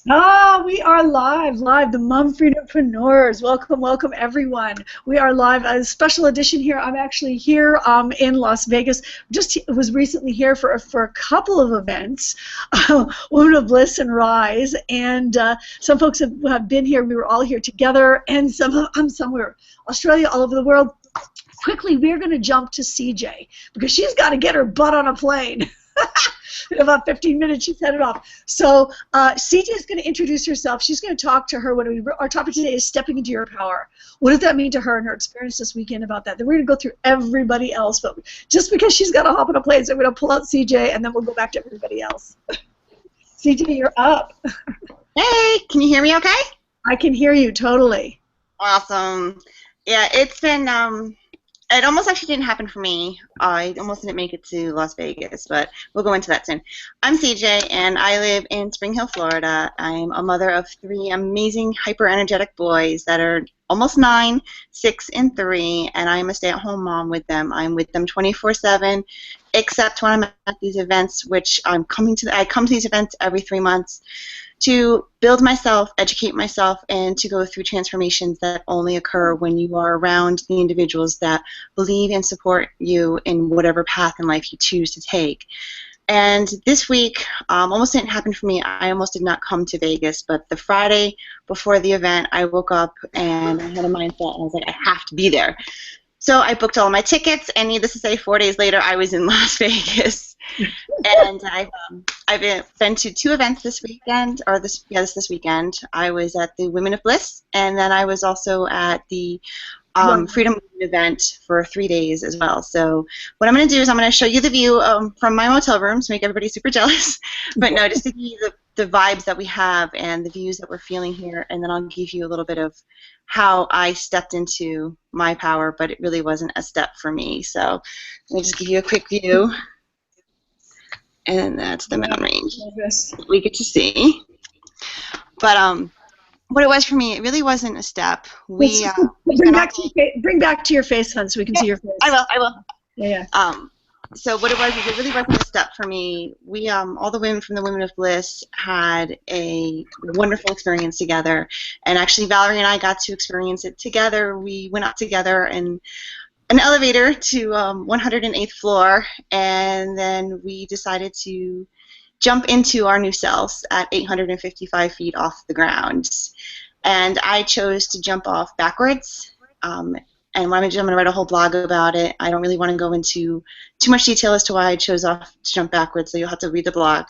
Ah, we are live, the MumFreedomPreneurs. Welcome, welcome, everyone. We are live, a special edition here. I'm actually here in Las Vegas. Just was recently here for a couple of events, Women of Bliss and Rise, and some folks have been here. We were all here together, and some were Australia, all over the world. Quickly, we're going to jump to CJ because she's got to get her butt on a plane. In about 15 minutes, she's headed off. So CJ is going to introduce herself. She's going to talk to her. Our topic today is stepping into your power. What does that mean to her and her experience this weekend about that? Then we're going to go through everybody else. But just because she's got to hop on a plane, so we're going to pull out CJ, and then we'll go back to everybody else. CJ, you're up. Hey, can you hear me okay? I can hear you totally. Awesome. Yeah, it's been, it almost actually didn't happen for me. I almost didn't make it to Las Vegas, but we'll go into that soon. I'm CJ, and I live in Spring Hill, Florida. I'm a mother of 3 amazing, hyper-energetic boys that are almost 9, 6, and 3, and I'm a stay-at-home mom with them. I'm with them 24/7, except when I'm at these events, which I come to these events every 3 months to build myself, educate myself, and to go through transformations that only occur when you are around the individuals that believe and support you in whatever path in life you choose to take. And this week, almost didn't happen for me. I almost did not come to Vegas, but the Friday before the event, I woke up and I had a mindset, and I was like, I have to be there. So I booked all my tickets, and needless to say, 4 days later, I was in Las Vegas. And I've been to 2 events this weekend, or this weekend. I was at the Women of Bliss, and then I was also at the Freedom event for 3 days as well. So what I'm going to do is I'm going to show you the view from my motel room to make everybody super jealous. But no, just to give you the vibes that we have and the views that we're feeling here, and then I'll give you a little bit of how I stepped into my power, but it really wasn't a step for me. So let me just give you a quick view. And that's the mountain range we get to see. But what it was for me, it really wasn't a step. We bring back to your face, hon, so we can see your face. I will. Yeah. So what it was is it really wasn't a step for me. We all the women from the Women of Bliss had a wonderful experience together, and actually Valerie and I got to experience it together. We went out together and an elevator to 108th floor, and then we decided to jump into our new selves at 855 feet off the ground. And I chose to jump off backwards, and I'm going to write a whole blog about it. I don't really want to go into too much detail as to why I chose to jump backwards, so you'll have to read the blog.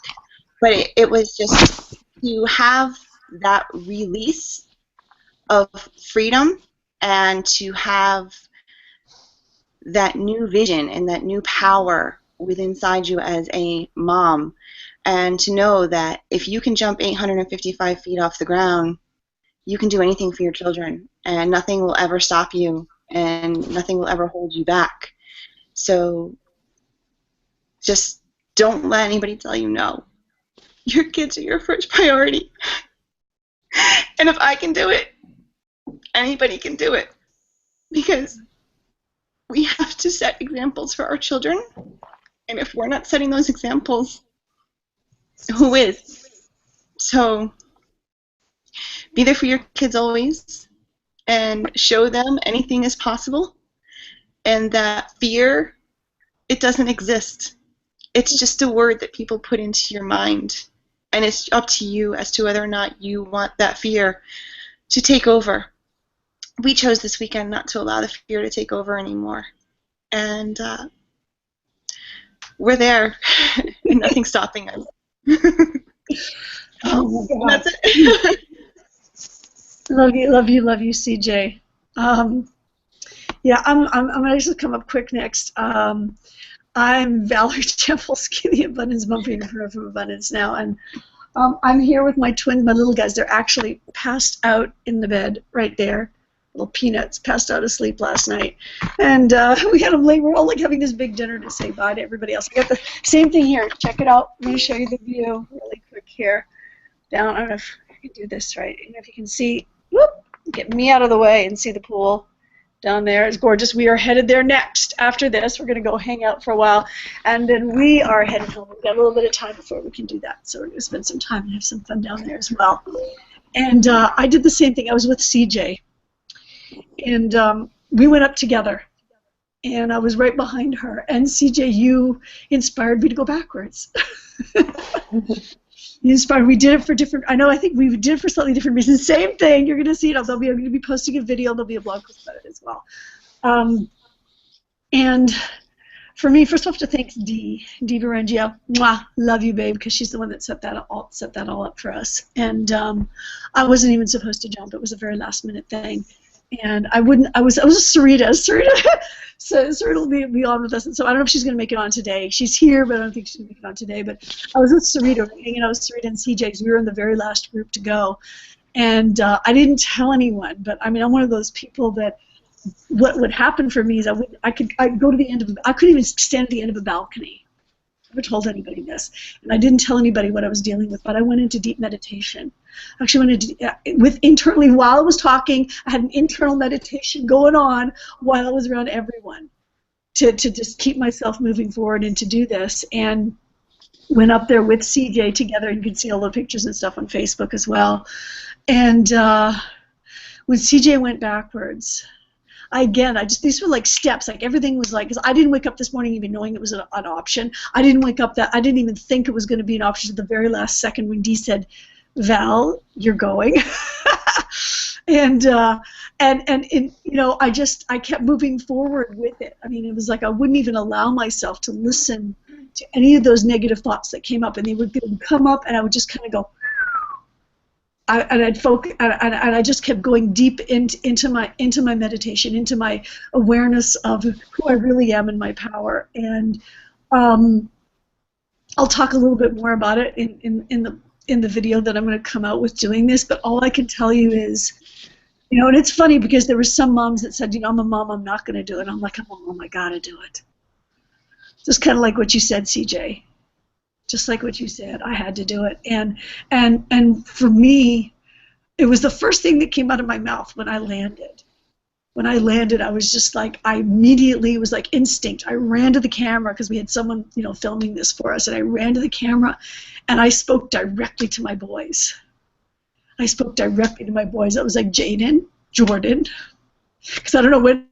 But it was just to have that release of freedom and to have that new vision and that new power within inside you as a mom, and to know that if you can jump 855 feet off the ground, you can do anything for your children, and nothing will ever stop you, and nothing will ever hold you back. So just don't let anybody tell you no. Your kids are your first priority. And if I can do it, anybody can do it. Because we have to set examples for our children, and if we're not setting those examples, who is? So be there for your kids always, and show them anything is possible, and that fear, it doesn't exist. It's just a word that people put into your mind, and it's up to you as to whether or not you want that fear to take over. We chose this weekend not to allow the fear to take over anymore, and we're there, and nothing's stopping us. Oh my God. That's it. Love you, CJ. Yeah, I'm gonna just come up quick next. I'm Valerie Templeski, the Abundance MumFreedomPreneur from Abundance Now, and I'm here with my twins, my little guys. They're actually passed out in the bed right there. Little peanuts passed out asleep last night, and we had them late. We're all like having this big dinner to say bye to everybody else. I got the same thing here. Check it out. I'm gonna show you the view really quick here. Down. I don't know if I can do this right. I don't know if you can see. Whoop! Get me out of the way and see the pool. down there. It's gorgeous. We are headed there next. After this, we're going to go hang out for a while, and then we are headed home. We've got a little bit of time before we can do that, so we're going to spend some time and have some fun down there as well. And I did the same thing. I was with CJ, and we went up together, and I was right behind her. And CJ, you inspired me to go backwards. You inspired. We did it for different. I think we did it for slightly different reasons. Same thing. You're going to see it. I'm going to be posting a video. There'll be a blog post about it as well. And for me, first off, to thank Dee Varangio. Mwah, love you, babe, because she's the one that set that all up for us. And I wasn't even supposed to jump. It was a very last minute thing. And I was Sarita. Sarita will be on with us, and so I don't know if she's going to make it on today. She's here, but I don't think she's going to make it on today. But I was with Sarita, hanging out with Sarita and CJ, because we were in the very last group to go. And I didn't tell anyone, but I mean, I'm one of those people that what would happen for me is I'd go to the end of I couldn't even stand at the end of a balcony. I never told anybody this, and I didn't tell anybody what I was dealing with, but I went into deep meditation. I actually went into internally while I was talking. I had an internal meditation going on while I was around everyone to just keep myself moving forward and to do this. And went up there with CJ together. You can see all the pictures and stuff on Facebook as well. And when CJ went backwards, these were like steps, like everything was like, because I didn't wake up this morning even knowing it was an option. I didn't even think it was going to be an option at the very last second when Dee said, Val, you're going. and I kept moving forward with it. I mean, it was like I wouldn't even allow myself to listen to any of those negative thoughts that came up, and they would come up, and I would just kind of go, I'd focus, and I just kept going deep into my meditation, into my awareness of who I really am and my power. And I'll talk a little bit more about it in the video that I'm going to come out with doing this. But all I can tell you is, and it's funny because there were some moms that said, I'm a mom, I'm not going to do it. I'm like, I'm a mom, I got to do it. Just kind of like what you said, CJ. Just like what you said, I had to do it. And for me, it was the first thing that came out of my mouth when I landed. When I landed, I was just like, it was like instinct. I ran to the camera because we had someone, filming this for us, and I ran to the camera, and I spoke directly to my boys. I was like, Jaden, Jordan, because I don't know when.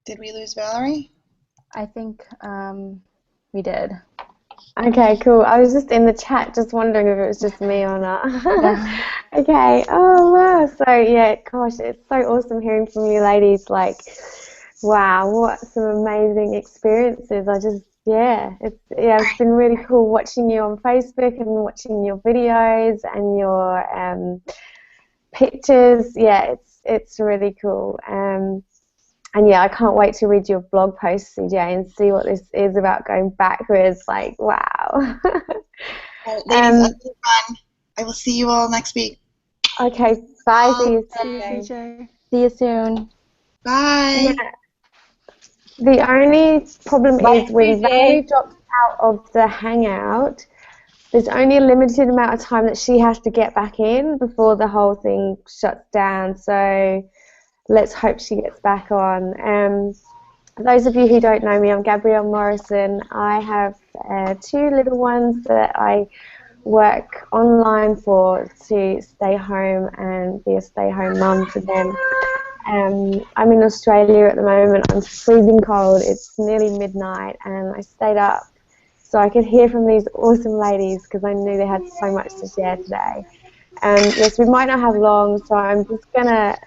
Did we lose Valerie? I think we did. Okay, cool. I was just in the chat just wondering if it was just me or not. Okay. Oh, wow. So, yeah, gosh, it's so awesome hearing from you ladies. Like, wow, what some amazing experiences. It's been really cool watching you on Facebook and watching your videos and your pictures. Yeah, it's really cool. And yeah, I can't wait to read your blog post, CJ, and see what this is about going backwards. Like, wow. Ladies, that's been fun. I will see you all next week. Okay, bye. See you CJ. See you soon. Bye. Yeah. The only problem is when Valerie drops out of the Hangout, there's only a limited amount of time that she has to get back in before the whole thing shuts down. So let's hope she gets back on. Those of you who don't know me, I'm Gabrielle Morrison. I have 2 little ones that I work online for to stay home and be a stay-home mum for them. I'm in Australia at the moment. I'm freezing cold. It's nearly midnight, and I stayed up so I could hear from these awesome ladies because I knew they had so much to share today. Yes, we might not have long, so I'm just going to,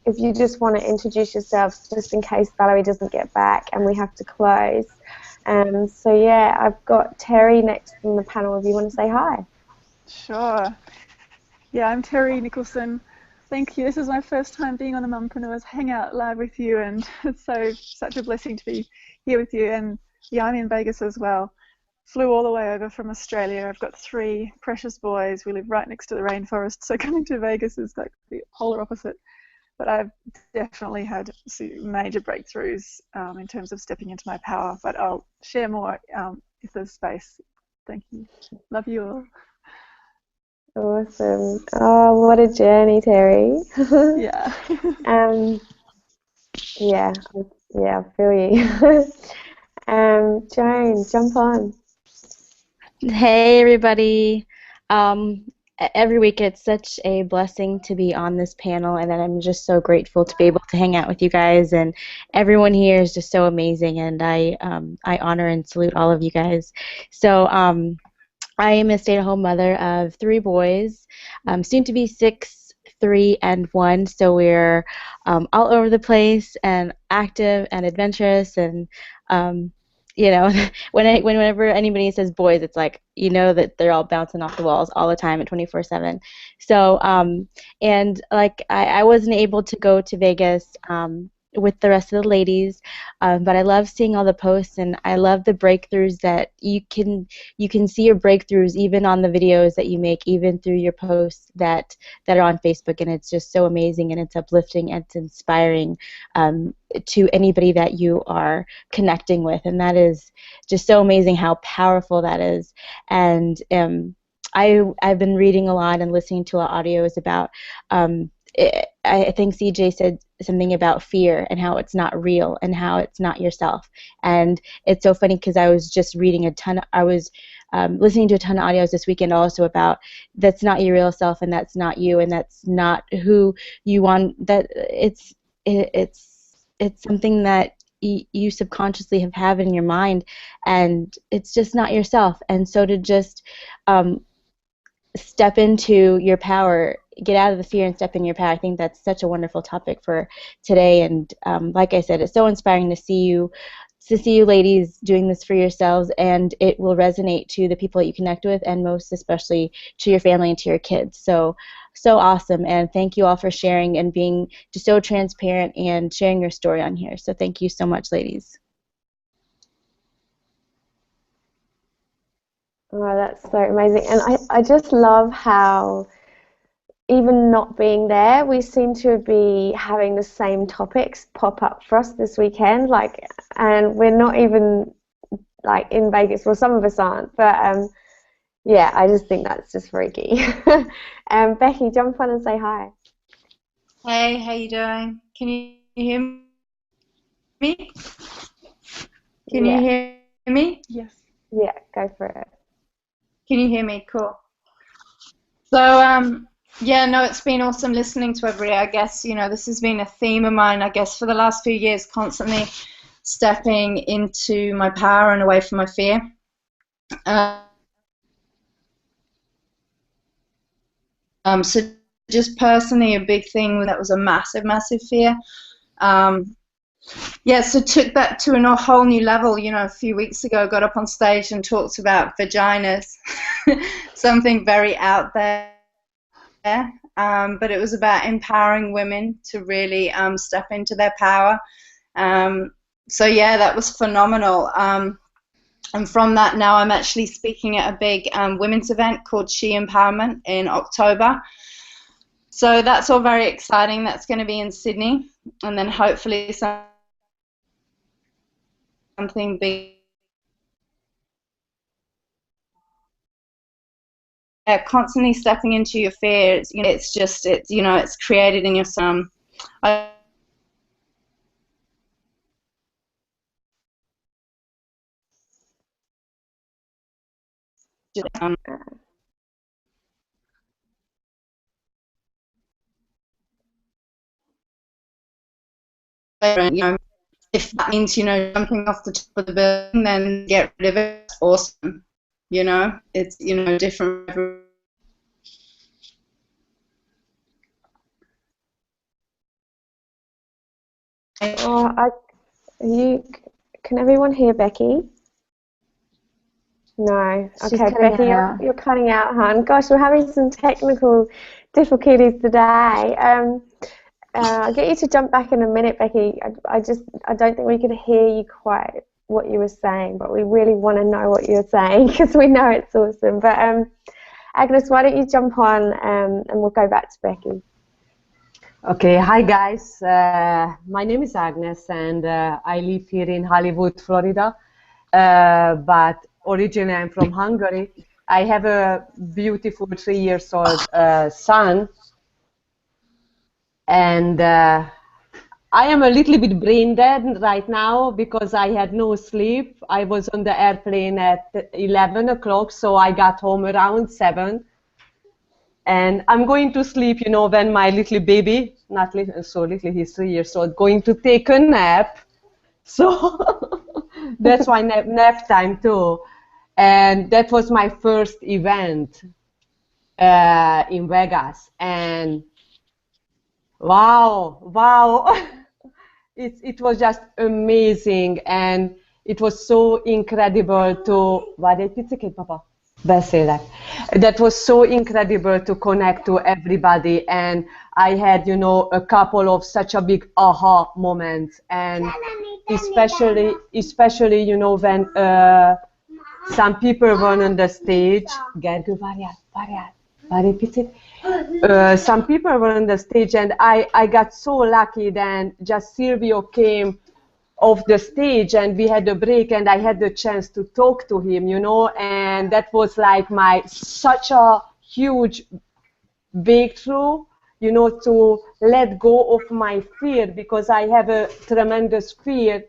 if you just want to introduce yourselves, just in case Valerie doesn't get back and we have to close. So yeah, I've got Terry next on the panel if you want to say hi. Sure. Yeah, I'm Terry Nicholson. Thank you. This is my first time being on the Mumpreneurs Hangout live with you, and it's such a blessing to be here with you. And yeah, I'm in Vegas as well. Flew all the way over from Australia. I've got 3 precious boys. We live right next to the rainforest, so coming to Vegas is like the polar opposite. But I've definitely had major breakthroughs in terms of stepping into my power. But I'll share more if there's space. Thank you. Love you all. Awesome. Oh, what a journey, Terry. Yeah. Yeah, I feel you. Joan, jump on. Hey everybody. Every week it's such a blessing to be on this panel, and then I'm just so grateful to be able to hang out with you guys, and everyone here is just so amazing, and I honor and salute all of you guys. So I am a stay-at-home mother of 3 boys, soon to be 6, 3, and 1. So we're all over the place and active and adventurous, and you know, whenever anybody says boys, it's like you know that they're all bouncing off the walls all the time at 24/7. So and like I wasn't able to go to Vegas. With the rest of the ladies, but I love seeing all the posts, and I love the breakthroughs that you can see your breakthroughs even on the videos that you make, even through your posts that are on Facebook, and it's just so amazing, and it's uplifting, and it's inspiring to anybody that you are connecting with, and that is just so amazing how powerful that is. And I've been reading a lot and listening to a lot of audios about I think CJ said something about fear and how it's not real and how it's not yourself. And it's so funny because I was just reading I was listening to a ton of audios this weekend also about that's not your real self, and that's not you, and that's not who you want. That it's something that you subconsciously have in your mind, and it's just not yourself. And so to just step into your power, get out of the fear and step in your power. I think that's such a wonderful topic for today. And like I said, it's so inspiring to see you ladies doing this for yourselves, and it will resonate to the people that you connect with, and most especially to your family and to your kids. So awesome, and thank you all for sharing and being just so transparent and sharing your story on here. So thank you so much, ladies. Oh, that's so amazing. And I just love how even not being there, we seem to be having the same topics pop up for us this weekend. And we're not even like in Vegas. Well, some of us aren't, but yeah, I just think that's just freaky. Becky, jump on and say hi. Hey, how you doing? Can you hear me? Can you hear me? Yes. Yeah, go for it. Can you hear me? Cool. So, yeah, no, it's been awesome listening to everybody. I guess, this has been a theme of mine, I guess, for the last few years, constantly stepping into my power and away from my fear. So just personally, a big thing that was a massive, massive fear. Yeah, so took that to a whole new level. A few weeks ago, got up on stage and talked about vaginas, something very out there. But it was about empowering women to really step into their power. So yeah, that was phenomenal. And from that, now I'm actually speaking at a big women's event called She Empowerment in October. So that's all very exciting. That's going to be in Sydney, and then hopefully something big. Constantly stepping into your fears. It's created in your if that means jumping off the top of the building, then get rid of it. It's awesome. It's different. Can everyone hear Becky? No. She's Okay, cutting Becky, out. you're cutting out, hon. Gosh, we're having some technical difficulties today. I'll get you to jump back in a minute, Becky. I don't think we could hear you quite what you were saying, but we really want to know what you're saying because we know it's awesome. But Agnes, why don't you jump on and we'll go back to Becky. Okay, hi guys. My name is Agnes and I live here in Hollywood, Florida. But originally I'm from Hungary. I have a beautiful 3-year-old son, and I am a little bit brain dead right now because I had no sleep. I was on the airplane at 11 o'clock, so I got home around 7. And I'm going to sleep, you know, when my little baby, not little, so little, he's 3 years old, going to take a nap. So that's why nap time too. And that was my first event in Vegas. And wow, it was just amazing. And it was so incredible to... Várj egy picit, papa. Beszélek. That was so incredible to connect to everybody, and I had, you know, a couple of such a big aha moments, and especially, you know, when some people were on the stage. Gergő, várj egy picit. Some people were on the stage, and I got so lucky. Then just Silvio came off the stage and we had a break and I had the chance to talk to him, you know, and that was like such a huge breakthrough, you know, to let go of my fear, because I have a tremendous fear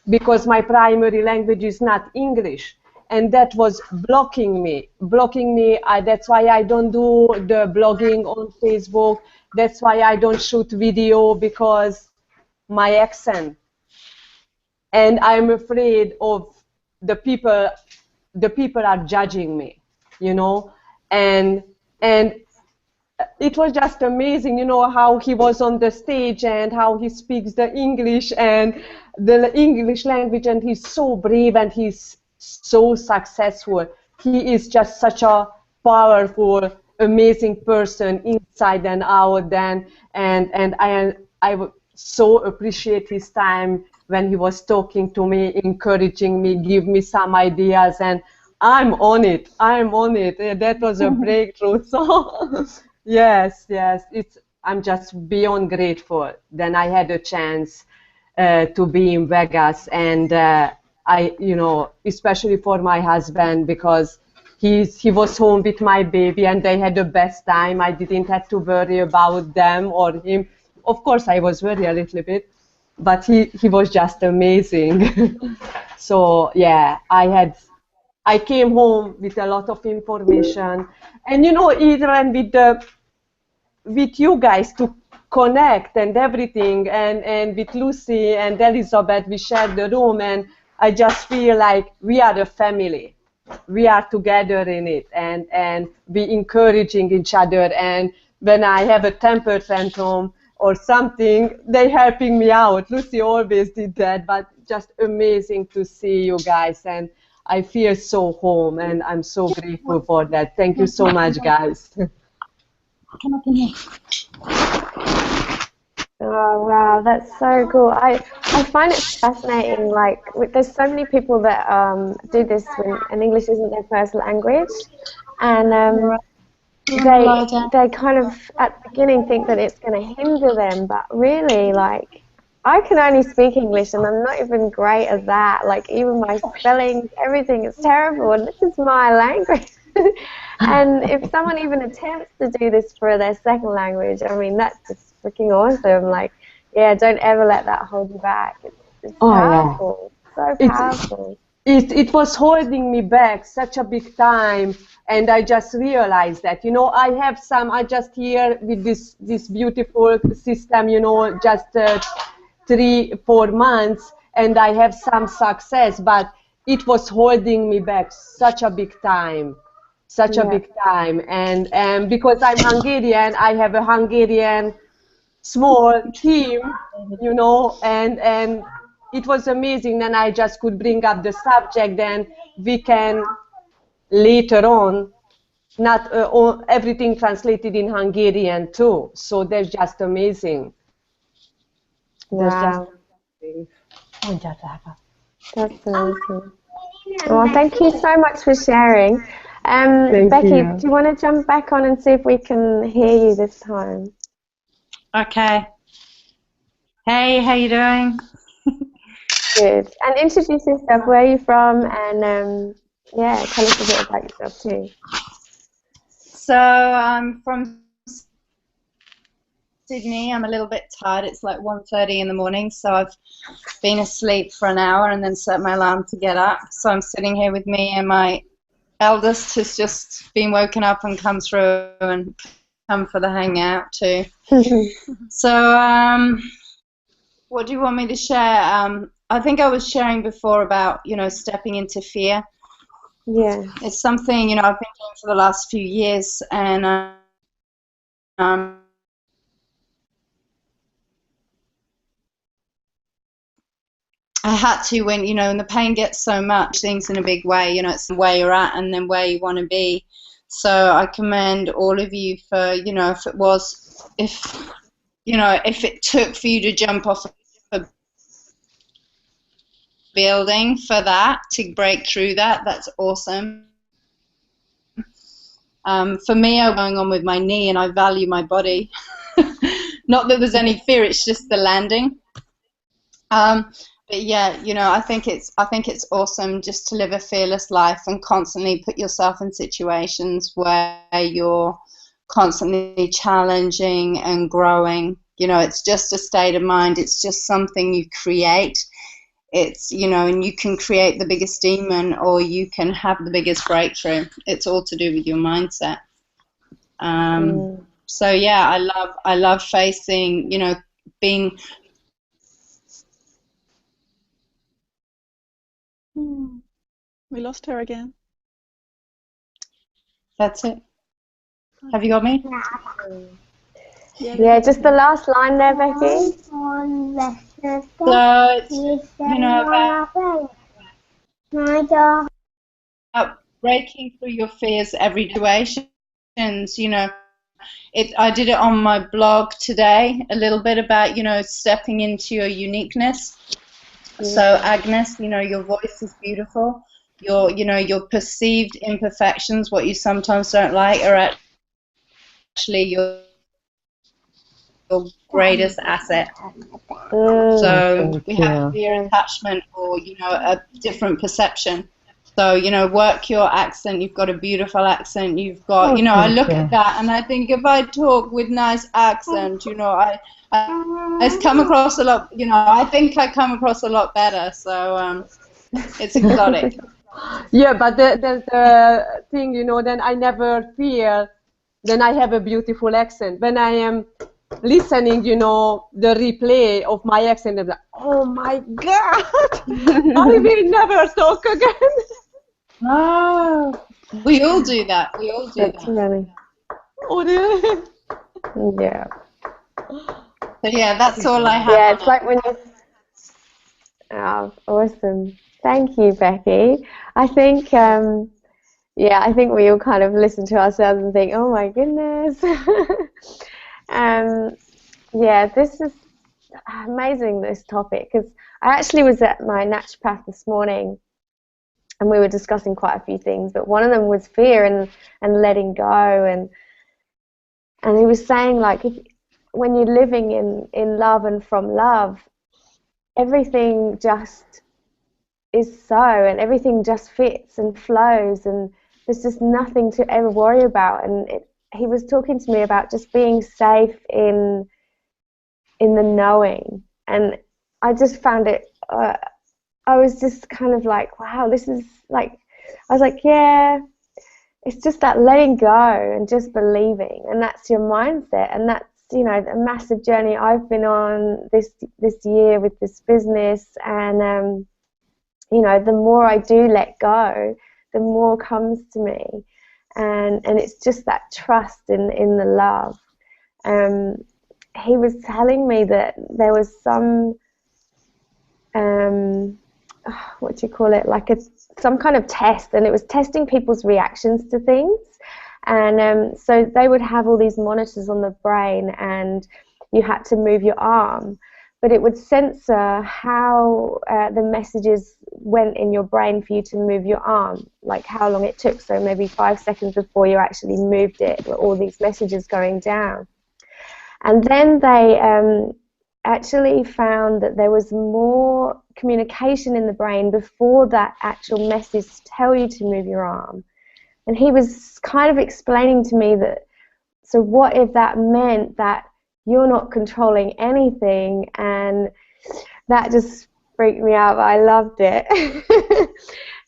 because my primary language is not English, and that was blocking me. That's why I don't do the blogging on Facebook. That's why I don't shoot video, because my accent. And I'm afraid of the people are judging me, you know, and it was just amazing, you know, how he was on the stage and how he speaks the English and the English language, and he's so brave and he's so successful. He is just such a powerful, amazing person inside and out. And I would so appreciate his time when he was talking to me, encouraging me, give me some ideas, and I'm on it. That was a breakthrough. So yes, I'm just beyond grateful. Then I had a chance to be in Vegas, and I, you know, especially for my husband, because he was home with my baby and they had the best time. I didn't have to worry about them or him. Of course, I was worried a little bit, but he was just amazing. So yeah, I came home with a lot of information, and you know, even with you guys to connect and everything, and with Lucy and Elizabeth, we shared the room, and I just feel like we are a family. We are together in it, and we encouraging each other. And when I have a temper tantrum or something, they helping me out. Lucy always did that, but just amazing to see you guys, and I feel so home, and I'm so grateful for that. Thank you so much, guys. Oh wow, that's so cool. I find it fascinating. Like, there's so many people that do this when English isn't their first language, and they kind of at the beginning think that it's going to hinder them, but really, like, I can only speak English and I'm not even great at that. Like, even my spelling, everything is terrible, and this is my language. And if someone even attempts to do this for their second language, I mean, that's just freaking awesome. Like, yeah, don't ever let that hold you back. It's powerful, so powerful. It was holding me back such a big time, and I just realized that, you know, I just here with this beautiful system, you know, just 3-4 months, and I have some success, but it was holding me back such a big time. A big time, and because I'm Hungarian, I have a Hungarian small team, you know, and it was amazing. Then I just could bring up the subject, then we can later on, not everything translated in Hungarian too. So that's just amazing. Wow. That's That's amazing. Well, thank you so much for sharing. Thank Becky, you. do you want to jump back on and see if we can hear you this time? Okay. Hey, how you doing? Good. And introduce yourself. Where are you from? And yeah, tell us a bit about yourself too. So I'm from Sydney. I'm a little bit tired. It's like 1:30 in the morning, so I've been asleep for an hour and then set my alarm to get up. So I'm sitting here with me, and my eldest has just been woken up and come through and come for the hangout too. So what do you want me to share? I think I was sharing before about, stepping into fear. Yeah. It's something, I've been doing for the last few years, and I had to when the pain gets so much, things in a big way, it's where you're at and then where you want to be. So I commend all of you for, if it took for you to jump off a building for that, to break through that, that's awesome. For me, I'm going on with my knee, and I value my body. Not that there's any fear; it's just the landing. But yeah, I think it's awesome just to live a fearless life and constantly put yourself in situations where you're constantly challenging and growing. It's just a state of mind. It's just something you create. It's, and you can create the biggest demon, or you can have the biggest breakthrough. It's all to do with your mindset. So yeah, I love facing, being. We lost her again. That's it. Have you got me? Yeah, just the last line there, Becky. So it's, about breaking through your fears every situation. I did it on my blog today, a little bit about, stepping into your uniqueness. So Agnes, your voice is beautiful. Your perceived imperfections, what you sometimes don't like, are actually your greatest asset. So we have fear, attachment, or a different perception. So work your accent. You've got a beautiful accent. You've got I look at that and I think, if I talk with nice accent, I come across a lot. I think I come across a lot better. So it's exotic. Yeah, but the thing, then I never feel, then I have a beautiful accent. When I am listening, the replay of my accent, I'm like, oh my God, I will never talk again. Oh, we all do that. We all do That's that. really. Oh, really? Yeah. So yeah, that's all I have. Yeah, it's like when you. Oh, awesome. Thank you, Becky. I think, I think we all kind of listen to ourselves and think, oh my goodness. Yeah, this is amazing, this topic, because I actually was at my naturopath this morning, and we were discussing quite a few things, but one of them was fear and letting go, and he was saying, like, when you're living in love and from love, everything just is so, and everything just fits and flows, and there's just nothing to ever worry about. And he was talking to me about just being safe in the knowing, and I just found it. I was just kind of like, wow, this is like. I was like, yeah, it's just that letting go and just believing, and that's your mindset, and that's a massive journey I've been on this year with this business, and the more I do let go, the more comes to me, and it's just that trust in the love. He was telling me that there was some what do you call it, like some kind of test, and it was testing people's reactions to things. And so they would have all these monitors on the brain, and you had to move your arm, but it would censor how the messages went in your brain for you to move your arm, like how long it took. So maybe 5 seconds before you actually moved it, all these messages going down. And then they actually found that there was more communication in the brain before that actual message to tell you to move your arm. And he was kind of explaining to me that, so what if that meant that you're not controlling anything? And that just freaked me out, but I loved it.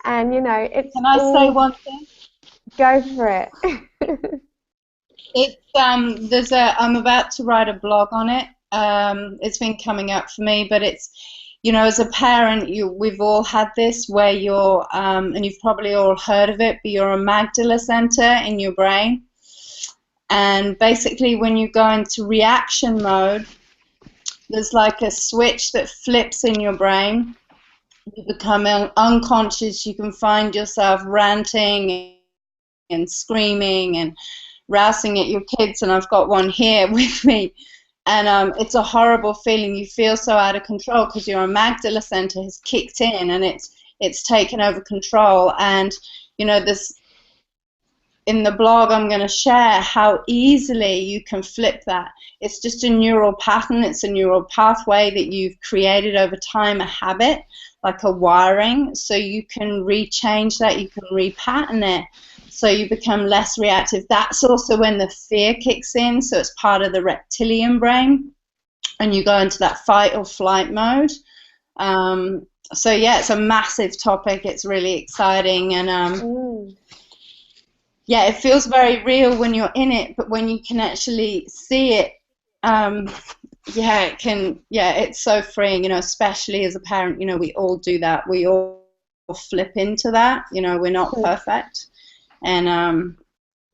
And, you know, it's... Can I say one thing? Go for it. It's I'm about to write a blog on it. It's been coming up for me, but it's, you know, as a parent, we've all had this where you're, and you've probably all heard of it, but your amygdala center in your brain. And basically when you go into reaction mode, there's like a switch that flips in your brain. You become unconscious. You can find yourself ranting and screaming and rousing at your kids, and I've got one here with me. And it's a horrible feeling. You feel so out of control because your amygdala center has kicked in and it's taken over control. And, you know, this, in the blog I'm going to share how easily you can flip that. It's just a neural pattern. It's a neural pathway that you've created over time, a habit, like a wiring. So you can rechange that, you can repattern it, so you become less reactive. That's also when the fear kicks in, so it's part of the reptilian brain, and you go into that fight or flight mode. So yeah, it's a massive topic. It's really exciting, and yeah, it feels very real when you're in it, but when you can actually see it, yeah, it can. Yeah, it's so freeing. You know, especially as a parent, you know, we all do that. We all flip into that. You know, we're not perfect. And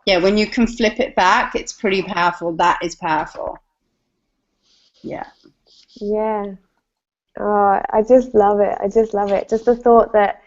yeah, when you can flip it back, it's pretty powerful. That is powerful. Yeah. Yeah. Oh, I just love it. I just love it. Just the thought that